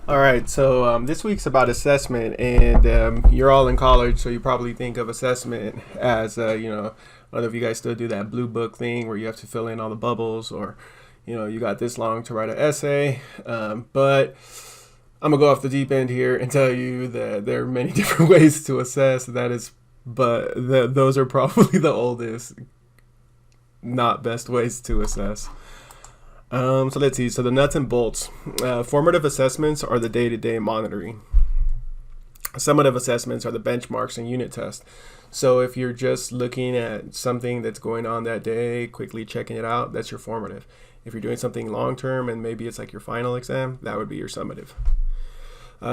All right, so this week's about assessment, and you're all in college, so you probably think of assessment as, I don't know if you guys still do that blue book thing where you have to fill in all the bubbles, or, you got this long to write an essay. But I'm gonna go off the deep end here and tell you that there are many different ways to assess. Those are probably the oldest, not best ways to assess. So let's see. So the nuts and bolts. Formative assessments are the day-to-day monitoring. Summative assessments are the benchmarks and unit tests. So if you're just looking at something that's going on that day, quickly checking it out, that's your formative. If you're doing something long-term and maybe it's like your final exam, that would be your summative.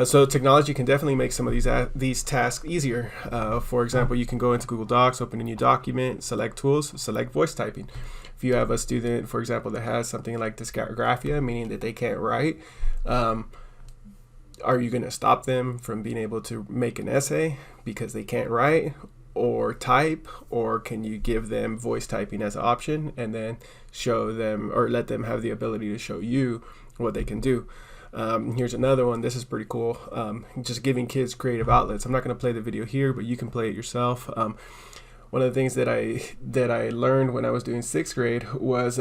So technology can definitely make some of these tasks easier. For example, you can go into Google Docs, open a new document, select tools, select voice typing. If you have a student, for example, that has something like dysgraphia, meaning that they can't write, are you going to stop them from being able to make an essay because they can't write or type, or can you give them voice typing as an option and then show them or let them have the ability to show you what they can do? Here's another one. This is pretty cool. Just giving kids creative outlets. I'm not going to play the video here, but you can play it yourself. One of the things that I learned when I was doing sixth grade was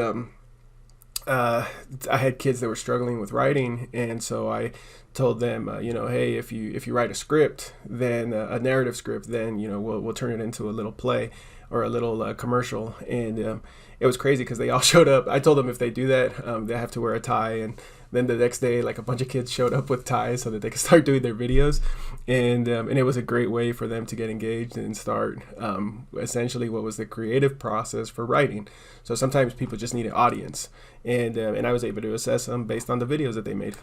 I had kids that were struggling with writing, and so I told them, hey, if you write a script, then a narrative script, then we'll turn it into a little play or a little commercial. And it was crazy because they all showed up. I told them if they do that, they have to wear a tie, and then the next day, like a bunch of kids showed up with ties so that they could start doing their videos, and it was a great way for them to get engaged and start essentially what was the creative process for writing. So sometimes people just need an audience, and I was able to assess them based on the videos that they made.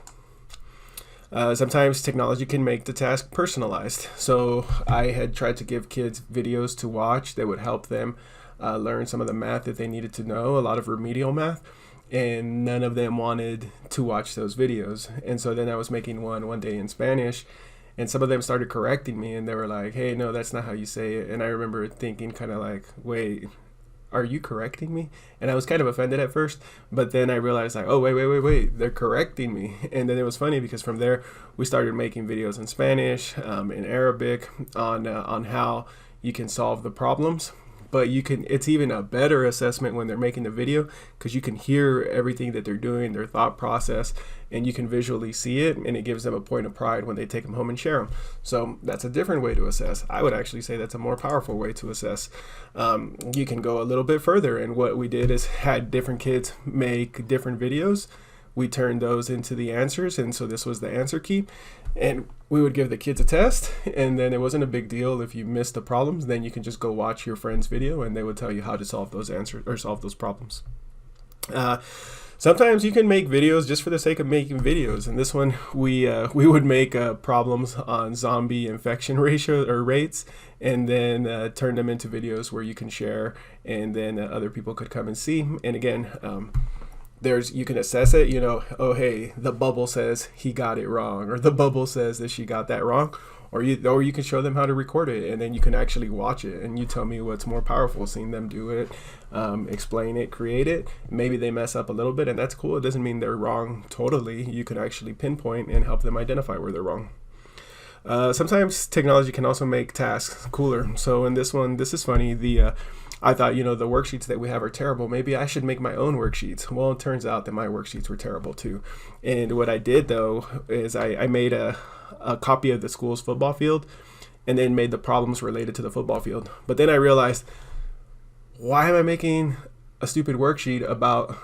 Sometimes technology can make the task personalized. So I had tried to give kids videos to watch that would help them learn some of the math that they needed to know, a lot of remedial math, and none of them wanted to watch those videos. And so then I was making one day in Spanish, and some of them started correcting me, and they were like, hey, no, that's not how you say it. And I remember thinking kind of like, wait, are you correcting me? And I was kind of offended at first, but then I realized like, oh, wait, they're correcting me. And then it was funny because from there we started making videos in Spanish, in Arabic, on how you can solve the problems. But it's even a better assessment when they're making the video, because you can hear everything that they're doing, their thought process, and you can visually see it, and it gives them a point of pride when they take them home and share them. So that's a different way to assess. I would actually say that's a more powerful way to assess. You can go a little bit further, and what we did is had different kids make different videos. We turned those into the answers, and so this was the answer key. And we would give the kids a test, and then it wasn't a big deal if you missed the problems. Then you can just go watch your friend's video, and they would tell you how to solve those answers or solve those problems. Sometimes you can make videos just for the sake of making videos. And this one, we would make problems on zombie infection ratio or rates, and then turn them into videos where you can share, and then other people could come and see. And again, you can assess it, oh, hey, the bubble says he got it wrong, or the bubble says that she got that wrong, or you can show them how to record it, and then you can actually watch it, and you tell me what's more powerful, seeing them do it, explain it, create it. Maybe they mess up a little bit, and that's cool. It doesn't mean they're wrong totally. You can actually pinpoint and help them identify where they're wrong. Sometimes technology can also make tasks cooler. So in this one, this is funny. I thought, the worksheets that we have are terrible. Maybe I should make my own worksheets. Well, it turns out that my worksheets were terrible too. And what I did though is I made a copy of the school's football field, and then made the problems related to the football field. But then I realized, why am I making a stupid worksheet about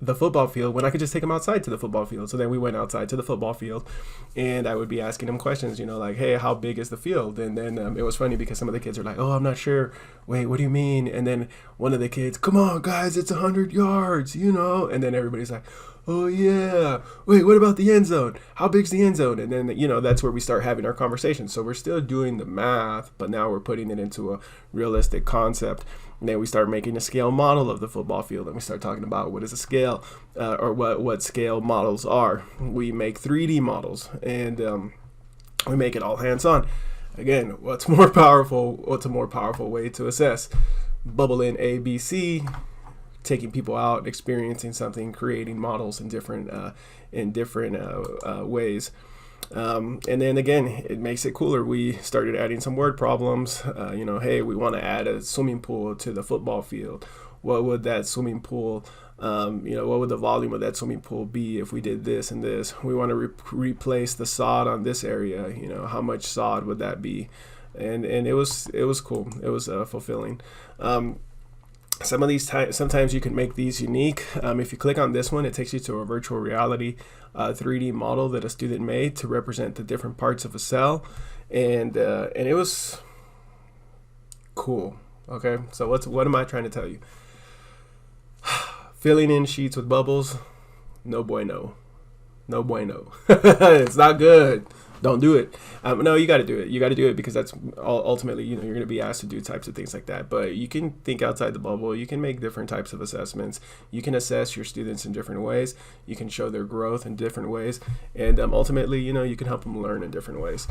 the football field when I could just take them outside to the football field? So then we went outside to the football field, and I would be asking them questions, like, hey, how big is the field? And then it was funny because some of the kids are like, oh, I'm not sure. Wait, what do you mean? And then one of the kids, come on, guys, it's 100 yards, And then everybody's like, oh, yeah. Wait, what about the end zone? How big's the end zone? And then, that's where we start having our conversation. So we're still doing the math, but now we're putting it into a realistic concept. And then we start making a scale model of the football field, and we start talking about what is a scale, or what scale models are. We make 3D models, and we make it all hands-on. Again, what's a more powerful way to assess? Bubble in A, B, C, taking people out, experiencing something, creating models in different ways. And then again, it makes it cooler. We started adding some word problems. Hey, we want to add a swimming pool to the football field. What would that swimming pool, what would the volume of that swimming pool be if we did this and this? We want to replace the sod on this area. How much sod would that be? And it was cool. It was fulfilling. Some of these sometimes you can make these unique. If you click on this one, it takes you to a virtual reality 3D model that a student made to represent the different parts of a cell, and it was cool. Okay, so what am I trying to tell you? Filling in sheets with bubbles, no bueno. It's not good. Don't do it. No, you got to do it. You got to do it because that's ultimately, you're going to be asked to do types of things like that. But you can think outside the bubble. You can make different types of assessments. You can assess your students in different ways. You can show their growth in different ways. And ultimately, you can help them learn in different ways.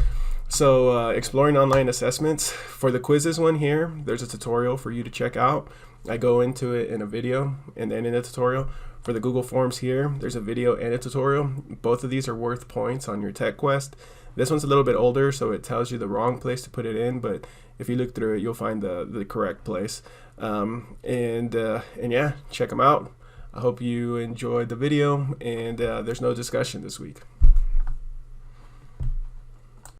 So exploring online assessments. For the quizzes one here, there's a tutorial for you to check out. I go into it in a video and then in a tutorial. For the Google Forms here, there's a video and a tutorial. Both of these are worth points on your tech quest. This one's a little bit older, so it tells you the wrong place to put it in, but if you look through it, you'll find the correct place. And yeah, check them out. I hope you enjoyed the video, and there's no discussion this week.